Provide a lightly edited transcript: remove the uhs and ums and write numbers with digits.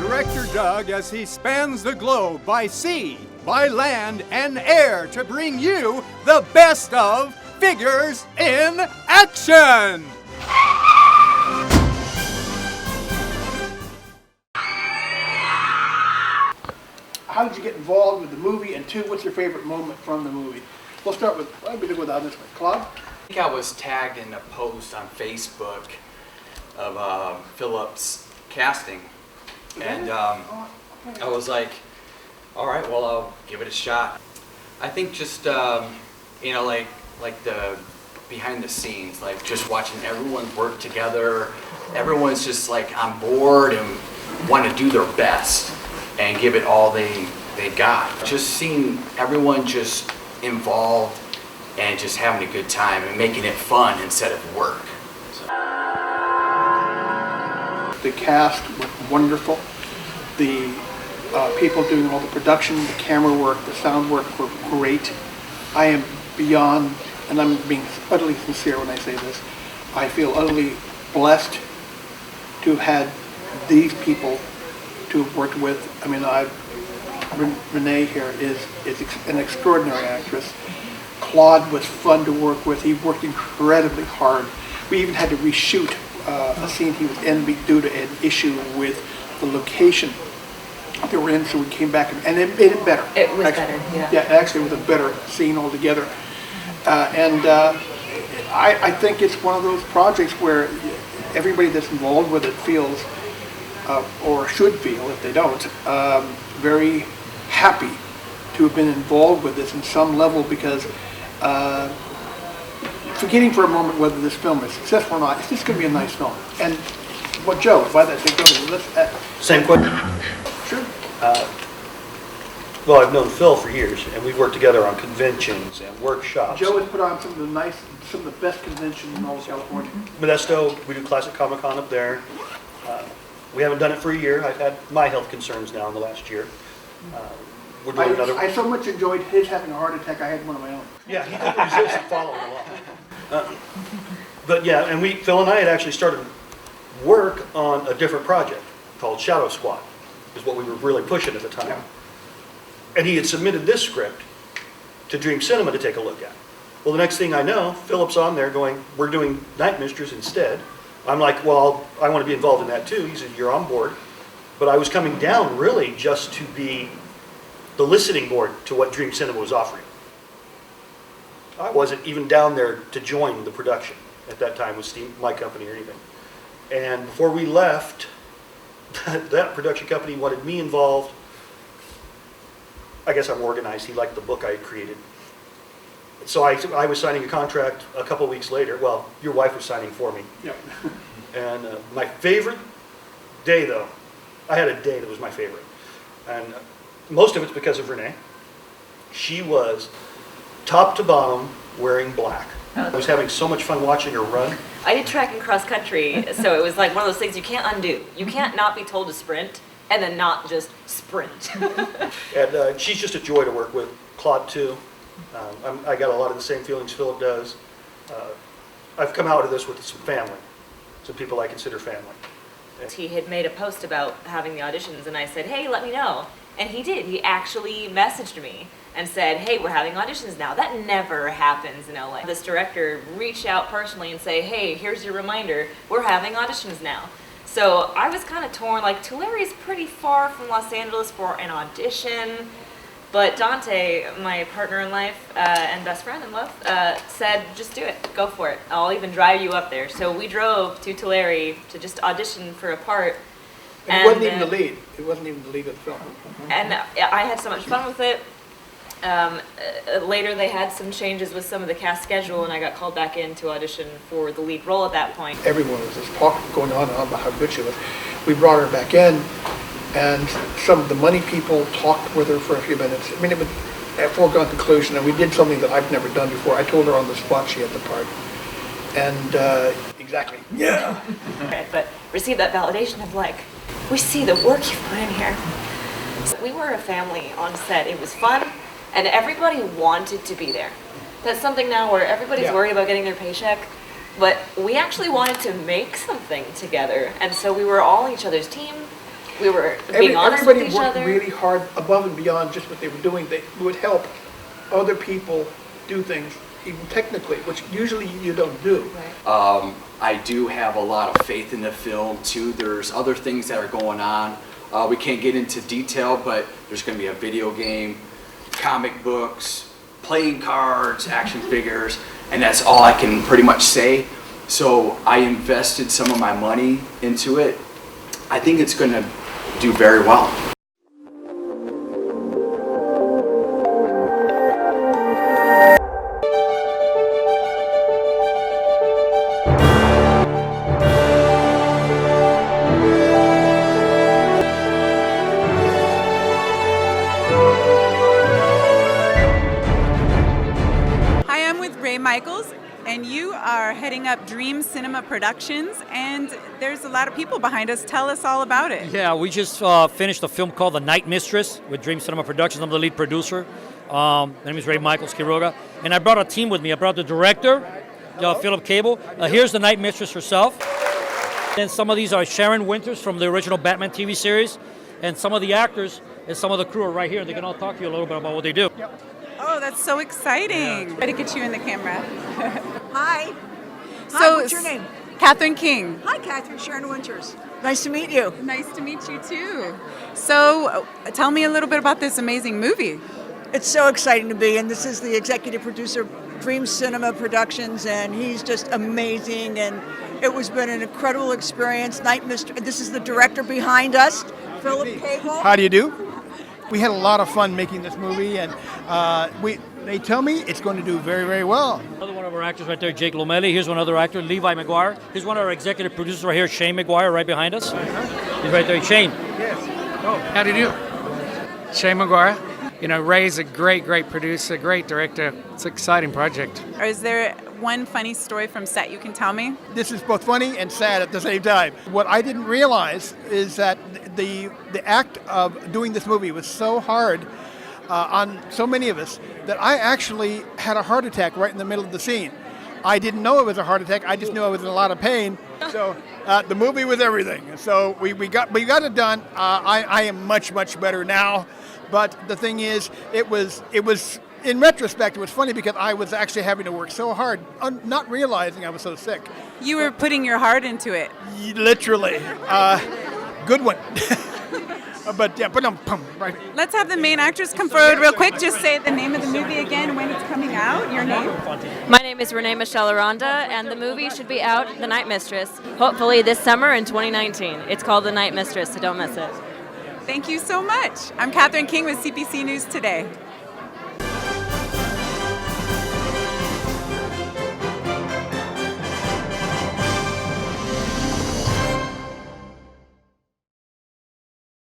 director Doug as he spans the globe by sea, by land, and air to bring you the best of Figures in Action! How did you get involved with the movie, and two, what's your favorite moment from the movie? We'll start with, why don't we go down this way? Claude? I think I was tagged in a post on Facebook of Philip's casting, and I was like, all right, well, I'll give it a shot. I think just, you know, like the behind the scenes, like just watching everyone work together, everyone's just like on board and want to do their best and give it all they got. Just seeing everyone just involved and just having a good time and making it fun instead of work. So. The cast was wonderful. The people doing all the production, the camera work, the sound work were great. I am beyond, and I'm being utterly sincere when I say this, I feel utterly blessed to have had these people to have worked with. I mean, Renee here is an extraordinary actress. Claude was fun to work with. He worked incredibly hard. We even had to reshoot a scene he was in due to an issue with the location they were in, so we came back and it made it better. It was actually, better, yeah. Yeah, actually it was a better scene altogether. I think it's one of those projects where everybody that's involved with it feels, or should feel if they don't, very happy to have been involved with this in some level, because forgetting for a moment whether this film is successful or not, it's just going to be a nice film. And what Joe, why that thing goes, Same question. Sure. Well, I've known Phil for years, and we've worked together on conventions and workshops. Joe has put on some of the best conventions in all of California. Modesto, we do Classic Comic-Con up there. We haven't done it for a year. I've had my health concerns now in the last year. We're doing another. I so much enjoyed his having a heart attack, I had one of my own. Yeah, he couldn't resist following along. But yeah, and Phil and I had actually started work on a different project called Shadow Squad, is what we were really pushing at the time. Yeah. And he had submitted this script to Dream Cinema to take a look at. Well, the next thing I know, Philip's on there going, we're doing Night Mistress instead. I'm like, well, I want to be involved in that too. He said, you're on board. But I was coming down really just to be the listening board to what Dream Cinema was offering. I wasn't even down there to join the production at that time with my company or anything. And before we left, that production company wanted me involved. I guess I'm organized. He liked the book I had created. So I was signing a contract a couple weeks later. Well, your wife was signing for me. Yep. And my favorite day, though, I had a day that was my favorite. And most of it's because of Renee. She was top to bottom wearing black. I was having so much fun watching her run. I did track and cross country, so it was like one of those things you can't undo. You can't not be told to sprint and then not just sprint. And she's just a joy to work with. Claude, too. I got a lot of the same feelings Philip does. I've come out of this with some family, some people I consider family. He had made a post about having the auditions, and I said, hey, let me know. And he did. He actually messaged me and said, hey, we're having auditions now. That never happens in LA. This director reached out personally and say, hey, here's your reminder. We're having auditions now. So I was kind of torn. Like, Tulare is pretty far from Los Angeles for an audition. But Dante, my partner in life and best friend in love, said, just do it. Go for it. I'll even drive you up there. So we drove to Tulare to just audition for a part. And it wasn't even the lead. It wasn't even the lead of the film. And I had so much fun with it. Later they had some changes with some of the cast schedule, and I got called back in to audition for the lead role at that point. Everyone was just talking, going on and on about how good she was. We brought her back in, and some of the money people talked with her for a few minutes. I mean, it was a foregone conclusion, and we did something that I've never done before. I told her on the spot she had the part. And exactly, yeah. But received that validation of like, we see the work you've put in here. So we were a family on set. It was fun, and everybody wanted to be there. That's something now where everybody's worried about getting their paycheck, but we actually wanted to make something together, and so we were all each other's team. we were being honest with Everybody each worked other. really hard above and beyond just what they were doing. They would help other people do things, even technically, which usually you don't do. I do have a lot of faith in the film too. There's other things that are going on. We can't get into detail, but there's going to be a video game, comic books, playing cards, action figures, and that's all I can pretty much say. So I invested some of my money into it. I think it's going to do very well. Hi, I'm with Ray Michaels, and you are heading up Dream Cinema Productions, and there's a lot of people behind us. Tell us all about it. Yeah, we just finished a film called The Night Mistress with Dream Cinema Productions. I'm the lead producer. My name is Ray Michaels Quiroga, and I brought a team with me. I brought the director, Philip Cable. Here's the Night Mistress herself. Then some of these are Sharon Winters from the original Batman TV series, and some of the actors and some of the crew are right here. They can all talk to you a little bit about what they do. Oh, that's so exciting. Try to get you in the camera. Hi. So, Hi, what's your name? Catherine King. Hi, Catherine. Sharon Winters. Nice to meet you. Nice to meet you, too. So, tell me a little bit about this amazing movie. It's so exciting to be, and this is the executive producer of Dream Cinema Productions, and he's just amazing, and it was been an incredible experience. Night Mistress. This is the director behind us, Philip Cable. How do you do? We had a lot of fun making this movie, and they tell me it's going to do very, very well. Another one of our actors right there, Jake Lomeli. Here's one other actor, Levi McGuire. Here's one of our executive producers right here, Shane McGuire, right behind us. He's right there, Shane. Yes. Oh, How do you do? Shane McGuire. You know, Ray's a great producer, great director. It's an exciting project. Or is there one funny story from set you can tell me? this is both funny and sad at the same time. What I didn't realize is that the act of doing this movie was so hard on so many of us that I actually had a heart attack right in the middle of the scene. I didn't know it was a heart attack. I just knew I was in a lot of pain. So the movie was everything. So we got it done. I am much better now. But the thing is, it was in retrospect, it was funny because I was actually having to work so hard, not realizing I was so sick. You were putting your heart into it. Literally. Good one. But yeah, right. Let's have the main actors come forward real quick. Just say the name of the movie again, when it's coming out, your name. My name is Renee Michelle Aranda, and the movie should be out, The Night Mistress, hopefully this summer in 2019. It's called The Night Mistress, so don't miss it. Thank you so much. I'm Catherine King with CPC News Today.